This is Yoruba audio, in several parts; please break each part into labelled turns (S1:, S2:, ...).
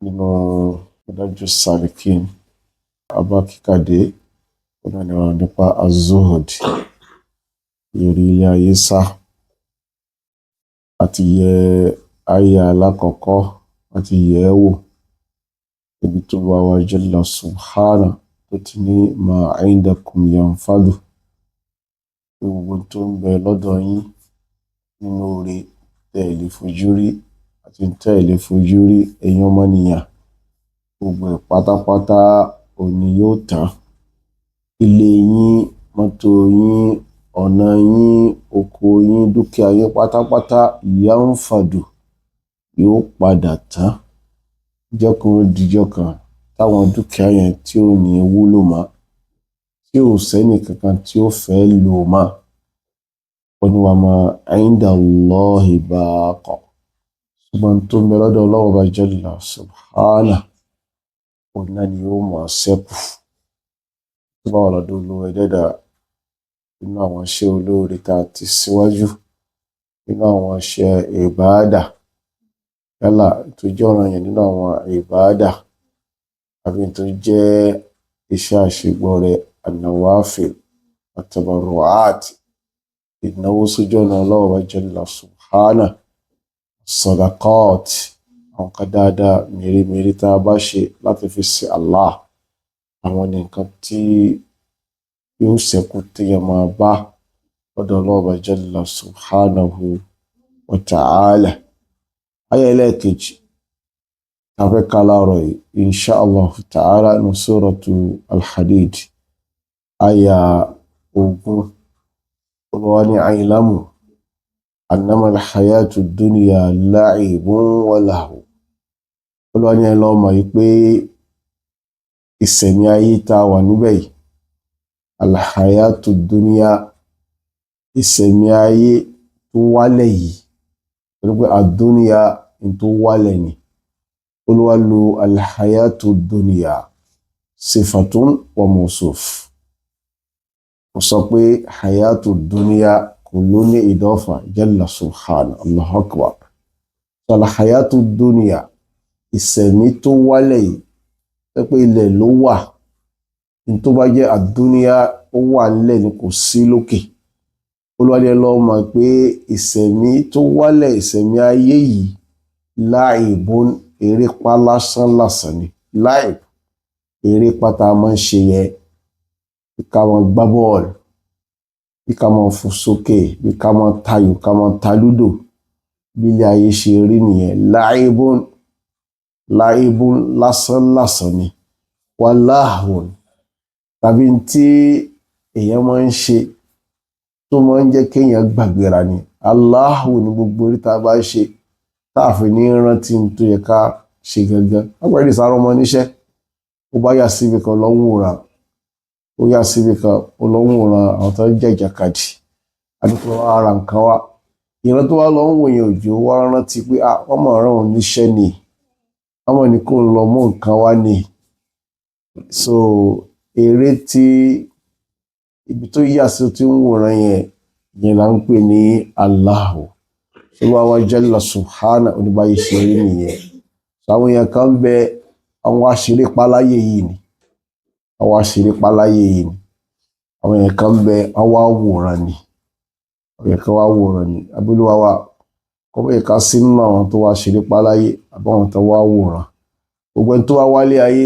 S1: nínú Madaarijus-Saalikeen abá kíkàdé ọ̀nà ni ọ̀rọ̀ nípa az-zuhd, ìrí ilé ayé sá. Àti yẹ àyà alákọ̀ọ́kọ́ àti yẹ̀ ẹ́ wò ibi tó bá wa jalla subhana tó ti ní ma indakum yanfadu, gbogbo tó ń bẹ lọ́dọ̀ yín nínú oore tẹ́ ẹ lè fojú rí àti tẹ́ ẹ lè fojú rí ẹ̀yin ọmọnìyàn, gbogbo ẹ̀ pátápátá òní yóò tán. Ilé yín, mọ́tò yín, ọ̀nà yín, oko yín, dúkìá yín pátápátá yanfadu yóò padà tán. Jọ́kan díjọ́ kan táwọn dúkìá yẹn tí ò ní wúlò mọ́, tí ò sẹ́ni kankan tí ó fẹ́ lò mọ́. Wọ́n ní wa ma inda Allahi baqa, ṣùgbọ́n tó ń bẹ lọ́dọ̀ Ọlọ́run bá jalla subhana, òun náà ni yóò máa ṣẹ́kù. Tó bá wà lọ́dọ̀ Olúwa ẹlẹ́dà, nínú àwọn iṣẹ́ olóore tá a ti síwájú, nínú àwọn iṣẹ́ ìbáàdà, yálà tó jẹ́ ọ̀ranyàn nínú àwọn ìbáàdà àbí tó jẹ́ iṣẹ́ àṣegbọrẹ an-nawafil at-tabarru'at, ìnáwó sójú ọ̀nà Ọlọ́run bá jalla subhana, sadaqat, àwọn kan dáadáa mèremère tá a bá ṣe láti fi ṣe Allah, àwọn ní nǹkan tí yóò ṣẹ́kù téèyàn máa bá lọ́dọ̀ Ọlọ́run bá jalla subhanahu wa ta'ala. Àyá ẹlẹ́ẹ̀kejì tá a fẹ́ ká láàárọ̀ yìí insha Allah ta'ala ní suratu al-Hadid, àyá 20. Olúwa ní i'lamu annama al-hayatu dunya la'ibun wa lahu. Olúwa ní ẹ lọ mọ̀ yìí pé ìṣẹ̀mí ayé tá a wà níbẹ̀ yìí, al-hayatu dunya, ìṣẹ̀mí ayé tó wálẹ̀ yìí, torí pé ad-dunya ní tó wálẹ̀ ni. Olúwa lo al-hayatu dunya sifatun wa mawsuf. Ó sọ pé hayatu dunya kò ló ní ìdọ́fà jalla subhana, Allahu akbar. Al-hayatu dunya, ìṣẹ̀mí tó wálẹ̀ yìí, pé ilẹ̀ ló wà, ní tó bá jẹ́ ad-dunya ó wà nílẹ̀ ni kò sí lókè. Olúwa ní ẹ lọ mọ̀ pé ìṣẹ̀mí tó wálẹ̀, ìṣẹ̀mí ayé yìí, láìbùn, erépa lásán lásán ni. Láìb, erépa tá a máa ń ṣe yẹ, bí ká máa gbá bọ́ọ̀lù, bí ká máa fò sókè, bí ká máa tayò, ká máa ta lúdò, bí ilé ayé ṣe rí nìyẹn. Láìbùn lásán lásán ni. Wàláhùn, tàbí tí èèyàn máa ń ṣe tó máa ń jẹ́ kéèyàn gbàgbéra ni. Allahu ní gbogbo orí tá a bá ṣe táàfin ní rántí tó yẹ ká ṣe gangan. Àpẹẹrẹ ìsàrọ̀ ọmọ níṣẹ́, ó bá yà síbi kan lọ́wọ́ra, ó yà síbi kan lọ́wọ́ra àwọn tó ń jẹ́ ìjàkadì, àdúgbò ara nǹkan wá. Ìran tó wá lọ ń wòye òjò wá rántí pé wọ́n mọ̀ ọ́n níṣẹ́ ni, wọ́n mọ̀ ní kó ń lọ mú nǹkan wá ni. So eré tí ibi tó yà sí tí ń wòran yẹn là ń pè ní Allahu. Olúwa wa jalla subhana oníbàyí ṣe rí nìyẹn. Àwọn èèyàn kan ń bẹ, àwọn àṣírí páláyé yìí ni. Àwọn àṣírí páláyé yìí ni. Àwọn èèyàn kan ń bẹ, àwọn àwòrán ni. Àwọn èèyàn kan wá wòrán ni. Abúlúwa wa kọ́ bẹ́ẹ̀ ká sí nínú àwọn tó wá àṣírí páláyé àbáwọn tó wá wòrán. Gbogbo ẹni tó wá wálé ayé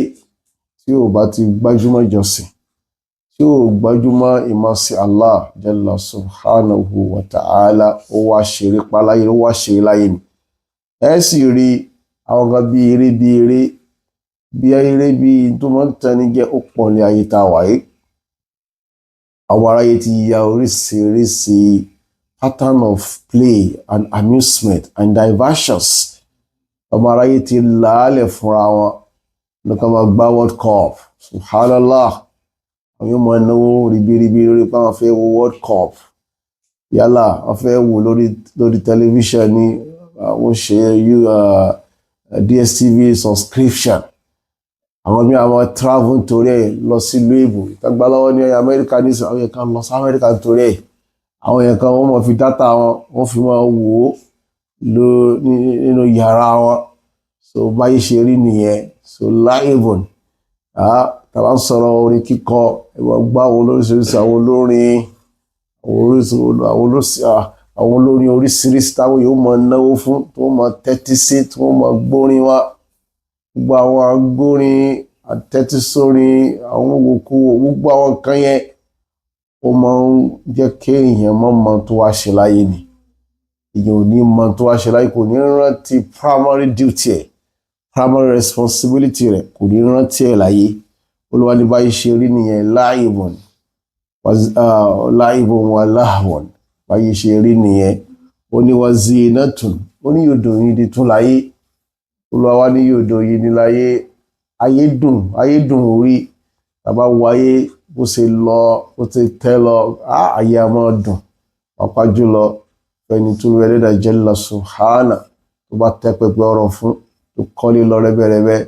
S1: tí ò bá ti gbájúmọ́ ìjọsìn, tí ò gbájúmọ́ ìmọ̀sí Allah jalla subhanahu wa ta'ala, ó wá ṣeré páláyé, ó wá ṣeré láyé ni. Ẹ sì rí àwọn kan bí eré tó máa ń tẹni jẹ́ ó pọ̀ ní ayé tá a wà yìí. Àwọn aráyé ti ya oríṣiríṣi pattern of play and amusement and diversions. Àwọn aráyé ti làálẹ̀ fúnra wọn lọ́kàn máa gbá World Cup, subhanallah. Àwọn yóò máa náwó ribiribi lórí pé àwọn fẹ́ wo World Cup. Yálà wọ́n fẹ́ wò lórí tẹlifíṣàn ní àwọn ṣe DSTV subscription. Àwọn mí àwọn travel torí ẹ̀ lọ sí ìlú èbò. Ìtagbá lọ́wọ́ ní Amẹ́ríkà ní àwọn yẹn kan lọ sí Amẹ́ríkà torí ẹ̀. Àwọn yẹn kan wọ́n máa fi dátà wọn, wọ́n fi máa wò ó nínú yàrá wọn. so báyìí ṣe rí nìyẹn so láìbùn tàbá ń sọ̀rọ̀ orin kíkọ ẹ̀wọ̀n gbá àwọn olóríṣiríṣi àwọn olórin oríṣiríṣi táwọn yóò máa náwó fún tó máa tẹ́tí sí tó máa gbórin wá gbogbo àwọn agbórin àtẹ́tísórin àwọn òkúwò gbogbo àwọn nǹkan yẹn ó máa ń jẹ́ kí èèyàn mọ tó wá ṣe láyé ni èèyàn ò ní mọ tó wá ṣe láyé kò ní rántí primary duty ẹ̀ primary responsibility rẹ̀ kò ní rántí ẹ̀ láyé Olúwa ní báyìí ṣe rí nìyẹn láìbùn wà láhùn báyìí ṣe rí nìyẹn ó ní wá zinatun ó ní yòdò yìí di tún láyé Olúwa wá ní yòdò yìí ní láyé ayé dùn orí tàbá wáyé bó ṣe lọ bó ṣe tẹ́ lọ ayé a máa dùn pàápàá jùlọ fẹni tó rẹ lẹ́dà jalla subhana tó bá tẹ́ pẹpẹ ọ̀rọ̀ fún tó kọ́lé lọ rẹ́bẹ̀rẹ́bẹ́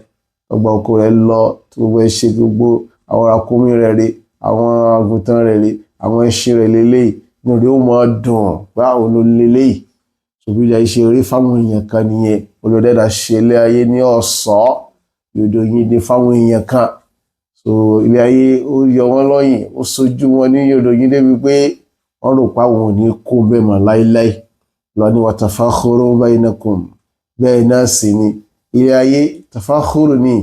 S1: ọgbà oko rẹ̀ lọ tó gbogbo ẹ ṣe gbogbo àwọn akómi rẹ̀ rí àwọn àgùntàn rẹ̀ rí àwọn ẹṣin rẹ̀ lélẹ́yìí ní orí ó máa dùn báwo ló lélẹ́yìí ṣùgbọ́n ìjà ìṣe orí fáwọn èèyàn kan nìyẹn olùdẹ́dà ṣe ilé ayé ní ọ̀ṣọ́ yòdò yìí ní fáwọn èèyàn kan so ilé ayé ó yọ wọ́n lọ́yìn ó sojú wọn ní yòdò yìí débi pé wọ́n rò pé àwọn ò ní kó bẹ́ẹ̀ mọ́ láíláí lọ ní watafakhuru bainakum bẹ́ẹ̀ náà sì ni ilé ayé tafakhuru ní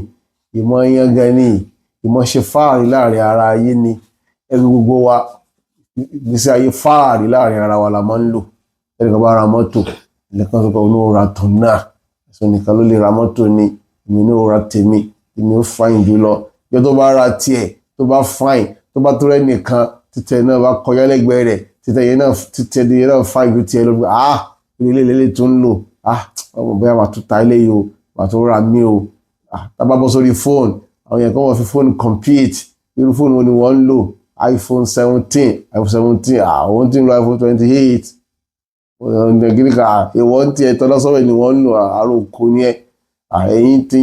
S1: ìmọ̀ yanga ní ìmọ̀ ṣe fáàrí láàrin ara ayé ni ẹgbẹ́ gbogbo wa ìgbésí ayé fáàrí láàrin ara wa la máa ń lò ẹnìkan bá ra mọ́tò ẹnìkan sọ pé òun ò ra tọ̀ náà ẹ̀sùn nìkan ló lè ra mọ́tò ni èmi ní ò ra tèmi èmi ó fáìn jùlọ yọ tó bá ra tiẹ̀ tó bá fáìn tó bá tó rẹ́ nìkan títẹ̀ náà bá kọjá lẹ́gbẹ̀ẹ́ rẹ̀ títẹ̀ yẹn náà fáìn ju tiẹ̀ lọ ilé tó ń lò ọmọ bóyá wà tó ta ilé yìí o wà tó ra mí o tábà bọ́ sórí fóònù àwọn yẹn kọ́ wọ́n fi fóònù compete irú fóònù wo ni wọ́n ń lò iPhone 17 àwọn tí ń lo iPhone 28 gíríkà ìwọ́n tí ẹ̀ tọ́lá sọ́wọ́ ni wọ́n ń lò àárò kò ní ẹ̀yìn tí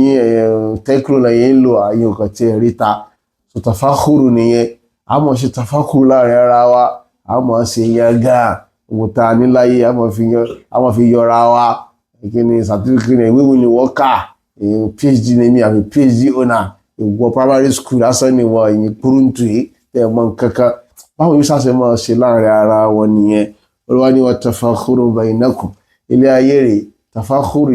S1: tẹ́kùrù náà yẹn ń lò àyè nǹkan tí ẹ̀ rí ta so tafakhuru nìyẹn a mọ̀ ṣe tafakhuru láàrin ara wa a mọ̀ ṣe yanga òwòta níláyé a mọ̀ fi yọra wa kíni certificate ní ìwé ni wọ́n kà PhD ní mi àbí PhD owner ìwọ primary school lásán ni wọ́n ìyìn kúrúntù yìí tẹ̀ mọ́ kankan báwo yóò ṣàṣẹ máa ṣe láàrin ara wọn nìyẹn Olúwa ní wa tafakhuru bainakum ilé ayé rẹ̀ tafakhuru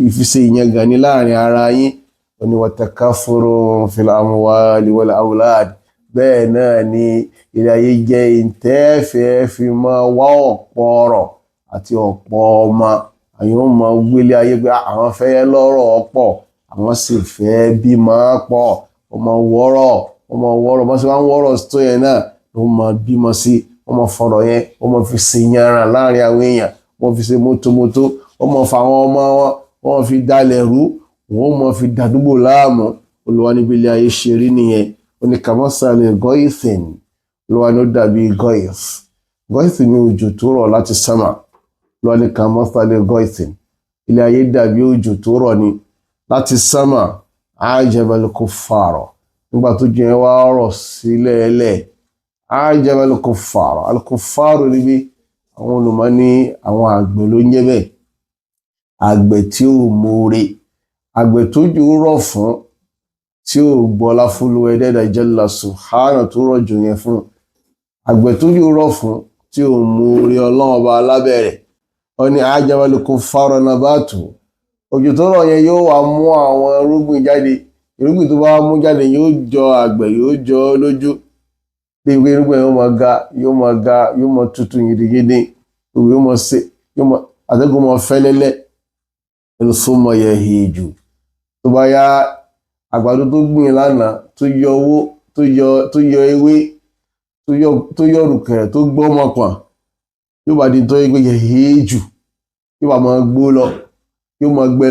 S1: ìfisẹ̀ ìyẹn gan ní láàrin ara yín wọ́n ní wa takafuru fil amwali wal awlad bẹ́ẹ̀ náà ni ilé ayé jẹ́ ìtẹ́fẹ́ fi máa wá ọ̀pọ̀ ọ̀rọ̀ àti ọ̀pọ̀ ọmọ àyàn máa gbélé ayé pé àwọn fẹ́ lọ́rọ̀ ọ̀pọ̀ àwọn sì fẹ́ bímọ pọ̀ ọmọ wọ́rọ̀ bọ́n sì máa ń wọ́rọ̀ tó yẹn náà ló máa bímọ sí wọ́n máa fọ̀rọ̀ yẹn wọ́n máa fi ṣe yanra láàrin àwọn èèyàn wọ́n fi ṣe mótómótó wọ́n máa fa àwọn ọmọ wọn wọ́n fi dalẹ̀ rú wọ́n máa fi dàdúgbò láàmú Olúwa níbi ilé ayé ṣe rí nìyẹn ó ní kàmọ́sálẹ̀ gọ́ìsìn Olúwa ní ó dàbí gọ́ìsìn ní òjò tó rọ̀ láti sánmà Olúwa ní kàmọ́sálẹ̀ gọ́ìsìn ilé ayé dàbí òjò tó rọ̀ ní láti sánmà ajabal kuffara nígbà tó jẹ́ wá rọ̀ sílẹ̀ ẹlẹ́ ajabal kuffara al-kuffaru níbi àwọn olùmọ̀ ní àwọn àgbẹ̀ ló ń jẹ́ bẹ́ẹ̀ àgbẹ̀ tí ó mọ̀ọ́re àgbẹ̀ tó jù rọ̀ fún tí ó gbọ́lá fún ẹ̀dẹ́dà jalla subhana tó rọ̀jò yẹn fún àgbẹ̀ tó jù rọ̀ fún tí ó mọ̀ọ́re Ọlọ́run ọba alábẹ̀rẹ̀ ó ní ajabal kuffara nabatu òjò tó rọ̀ yẹn yóò wá mú àwọn irúgbìn jáde irúgbìn tó bá mú jáde yóò jọ àgbẹ̀ yóò jọ lójú bí ìwé irúgbìn yóò máa tutù gidigidi yóò máa ṣe àtẹ́gùn máa fẹ́lẹ́lẹ́ ìlúsùnmọ̀ yẹ hìjù tó bá yá àgbàdo tó gbìn lánàá tó yọ owó tó yọ ewé tó yọ rùkẹ̀ tó gbọ́ ọmọkàn yóò bá di tó yẹ yẹ hìjù yóò bá máa gbó lọ yóò máa gbẹ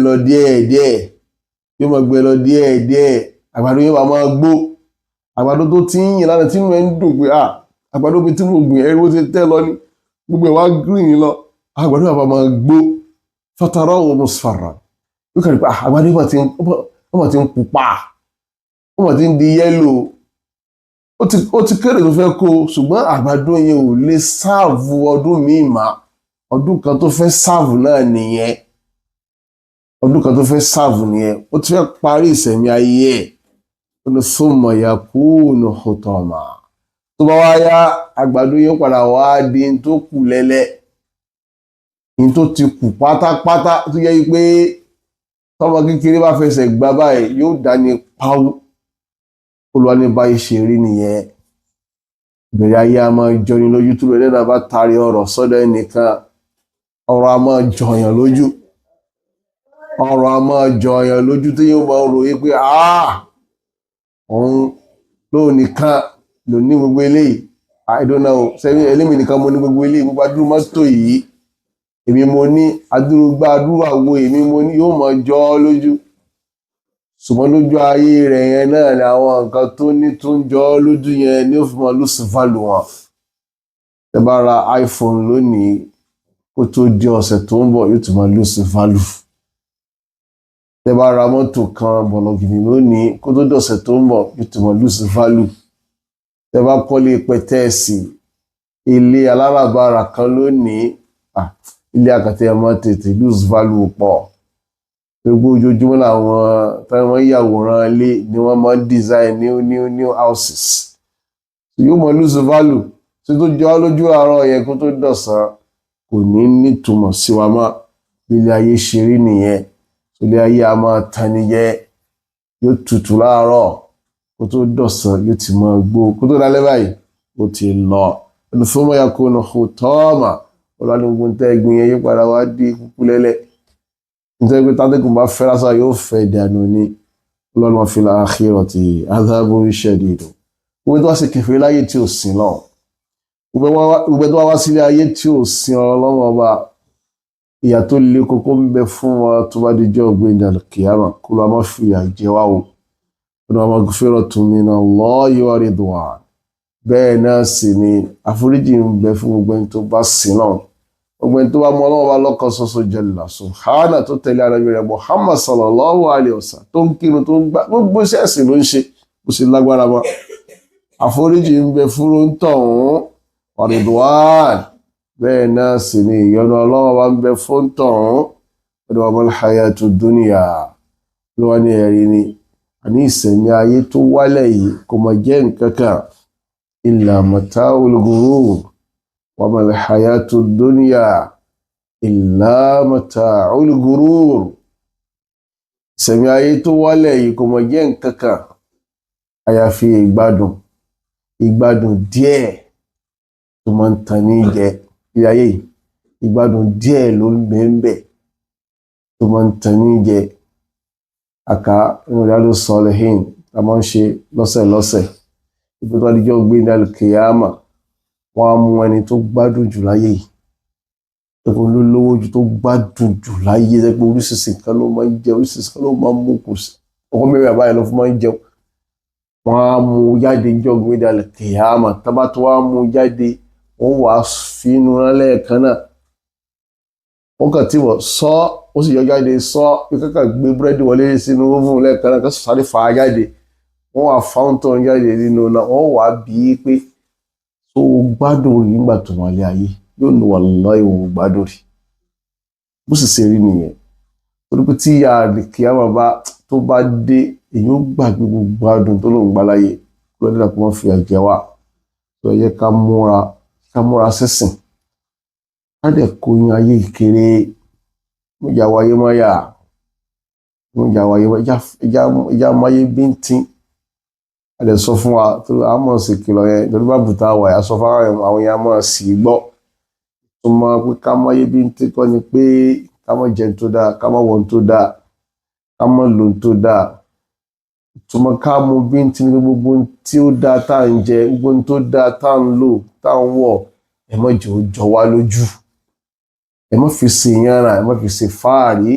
S1: lọ díẹ̀díẹ̀ àgbàdo yóò bá máa gbó àgbàdo tó ti ń yìn lánàá tí inú ẹ̀ ń dùn pé àgbàdo bí tí mo gbìn ẹ̀rí bó ti tẹ́ lọ ní gbogbo ẹ̀ wá green lọ àgbàdo yóò bá máa gbó fatarahu musfarran yóò kàn rí pé àgbàdo yóò ti ń pupa wọ́n ti ń di yẹ́lò ó ti kéré tó fẹ́ kó ṣùgbọ́n àgbàdo yẹn ò lè sáàvù ọdún míì mà ọdún kan tó fẹ́ sáàvù náà nìyẹn ọdún kan tó fẹ́ sáàfù nìyẹn ó ti fẹ́ parí ìsẹ̀mí ayé ẹ̀ ó ní thumma yakunu hutama tó bá wá yá àgbàdo yóò padà wá di n tó kù lẹ́lẹ́ n tó ti kù pátápátá tó yẹ pé tọ́mọ kékeré bá fẹsẹ̀ gbá báyìí yóò dání pawú Olúwa ní báyìí ṣe rí nìyẹn ìbẹ̀rẹ̀ ayé a máa jọni lójú tó lóye náà bá taari ọ̀rọ̀ sọ́dọ̀ ẹnìkan ọ̀rọ̀ a máa jọyàn lójú ọ̀rọ̀ a máa jọyàn lójú tí yóò máa ròyìn pé òun lóun nìkan ló ní gbogbo eléyìí I don't know sẹ́yìn ẹlẹ́mì nìkan mo ní gbogbo eléyìí gbogbo adúrú mọ́tò yìí èmi mo ní adúrúgbà adúrú àwo èmi mo ní yóò máa jọ ọ́ lójú ṣùgbọ́n lójú ayé rẹ̀ yẹn náà ni àwọn nǹkan tó ní tó ń jọ ọ́ lójú yẹn ni ó fi máa lose value wọn. Tẹ bá ra iPhone lónìí kó tó di ọ̀sẹ̀ tó ń bọ̀ yóò ti máa lose value. Tẹ bá ra mọ́tò kan bọ̀lọ̀gìnì lónìí kó tó di ọ̀sẹ̀ tó ń bọ̀ yóò ti máa lose value. Tẹ bá kọ́lé pẹ̀tẹ́ẹ̀sì ilé aláràbarà kan lónìí ilé àkàtẹ́ máa tètè lose value pọ̀. Gbogbo ojoojúmọ́ làwọn táwọn yàwòrán ilé ni wọ́n máa ń design new houses. Yóò máa lose value tí tó jọ lójú àárọ̀ yẹn kó tó dọ̀sán kò ní nítumọ̀ sí wa mọ́ ilé ayé ṣe rí nìyẹn ilé ayé a máa tani jẹ yóò tutù láàárọ̀ kó tó dọ̀sán yóò ti máa gbó kó tó dálẹ́ báyìí ó ti lọ ẹni fún mọ́ ya kó nà kó tọ́ọ̀mà ọlọ́dún tẹ́ gbin yẹn yóò padà wá di kúkú lẹ́lẹ́ nítorí pé tádẹ́kùn bá fẹ́ lásán yóò fẹ́ dànù ní ọlọ́run fil akhirati adhabun shadid gbogbo tó wá sí kẹfẹ́ láyé tí ò sin lọ gbogbo tó wá sílé ayé tí ò sin ọlọ́run ọba ìyà tó le kókó ń bẹ fún wọn tó bá dijọ́ ọ̀gbìn al-qiyama kó lọ́ máa fi ìyà jẹ wá o ọ̀nà maghfiratun minallahi wa ridwan bẹ́ẹ̀ náà sì ni àforíjì ń bẹ fún gbogbo ẹni tó bá sin náà gbogbo ẹni tó bá mọ ọlọ́run ọba lọ́kan ṣoṣo jalla subhana tó tẹ̀lé ara rẹ̀ Muhammad sallallahu alayhi wa sallam tó ń kírun tó ń gbà gbogbo iṣẹ́ ẹ̀sìn ló ń ṣe bó ṣe lágbára mọ́ àforíjì ń bẹ fún tọ̀hún wa ridwan bẹ́ẹ̀ náà sì ni ìyọ́nú ọlọ́run ọba ń bẹ fún tọ̀hún ọdún wa mal hayatud dunya ló wá ní ẹ̀rí ni àní ìsẹ̀mí ayé tó wálẹ̀ yìí kò mọ̀ jẹ́ nǹkan kan illa mata'ul ghurur wa mal hayatud dunya illa mata'ul ghurur ìsẹ̀mí ayé tó wálẹ̀ yìí kò mọ̀ jẹ́ nǹkan kan àyàfi ìgbádùn díẹ̀ tó máa ń tan ní jẹ ilé ayé yìí ìgbádùn díẹ̀ ló ń bẹ́ẹ̀ tó máa ń tan ní jẹ àká Madaarijus-Saalikeen a máa ń ṣe lọ́sẹ̀ ibi tó adijọ́ gbé ní al-qiyama wọ́n á mú ẹni tó gbádùn jù láyé yìí ẹkùn ló lówó jù tó gbádùn jù láyé ẹgbẹ́ oríṣiríṣi kan ló máa ń jẹ oríṣiríṣi kan ló máa ń mú kù sí ọkọ mẹ́rin àbáyé ló fún máa ń jẹun wọ́n á mú jáde níjọ́ gbé ní al-qiyama tábà tó wá mú jáde wọ́n wàá fínú lẹ́ẹ̀kan náà wọ́n kàn tí wọ́n sọ ó sì yọ jáde sọ kíkà gbé búrẹ́dì wọlé sínú oven lẹ́ẹ̀kan náà kó sáré fà á jáde wọ́n wàá fáúntọ̀ jáde nínú náà wọ́n wàá bí i pé tó gbádùn rí nígbà tó wà lé ayé yóò ní wallahi ìwò gbádùn rí bó sì ṣe rí nìyẹn torí pé tí ìyá al-qiyama tó bá dé èyí ó gbàgbé gbogbo gbádùn tó lòún gbá láyé lọ́dún náà kó wọ́n fi àjẹ wá tó yẹ ká múra sísìn ká dẹ̀ kó yín ayé ìkéré ìjà wáyé ìjà máyé bíntín a lè sọ fún wa tó a mọ̀ sí kìlọ̀ yẹn lórí bá bùtá wà á sọ fún àwọn èèyàn mọ̀ sí gbọ́ tó mọ̀ pé ká máyé bíntín kọ́ ni pé ká mọ̀ jẹun tó dáa ká mọ̀ wọ̀n tó dáa ká mọ̀ lò tó dáa tó mọ̀ ká mú bíntín ní gbogbo tí ó dáa tá à ń jẹ gbogbo tó dáa tá à ń lò tá à ń wọ̀ ẹ má jẹ́ ó jọ wá lójú ẹ má fi ṣe yànrà ẹ má fi ṣe fáàrí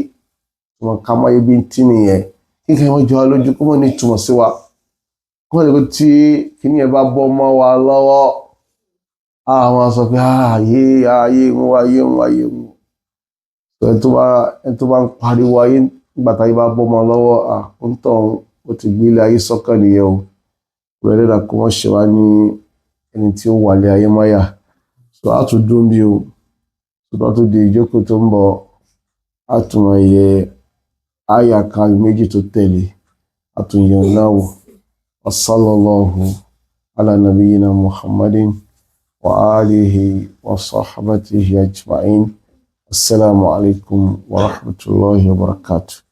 S1: tó mọ̀ ká máyé bíntín nìyẹn kíkẹ́ wọ́n jọ wá lójú kó mọ̀ ní ìtumọ̀ sí wa wọ́n lè kó tí kíní ẹ bá bọ́ mọ́ wa lọ́wọ́ àwọn sọ pé ayé mú ẹni tó bá ń pariwo ayé nígbà táyé bá bọ́ mọ́ lọ́wọ́ ó ń tàn ó ti gbé ilé ayé sọ́kàn nìyẹn o rẹ̀ lẹ́dà kó wọ́n ṣe wá ní ẹni tí ó wà lé ayé máyà so á tún dún bí o tó bá tó di ìjókòó tó ń bọ̀ á tún ẹyẹ àyà kan méjì tó tẹ̀lé àtúnyẹ̀wò náà wò. Wa sallallahu ala nabiyyina Muhammadin wa alihi wa sahbatihi ajma'in. Assalamu alaikum wa rahmatullahi wa barakatuh.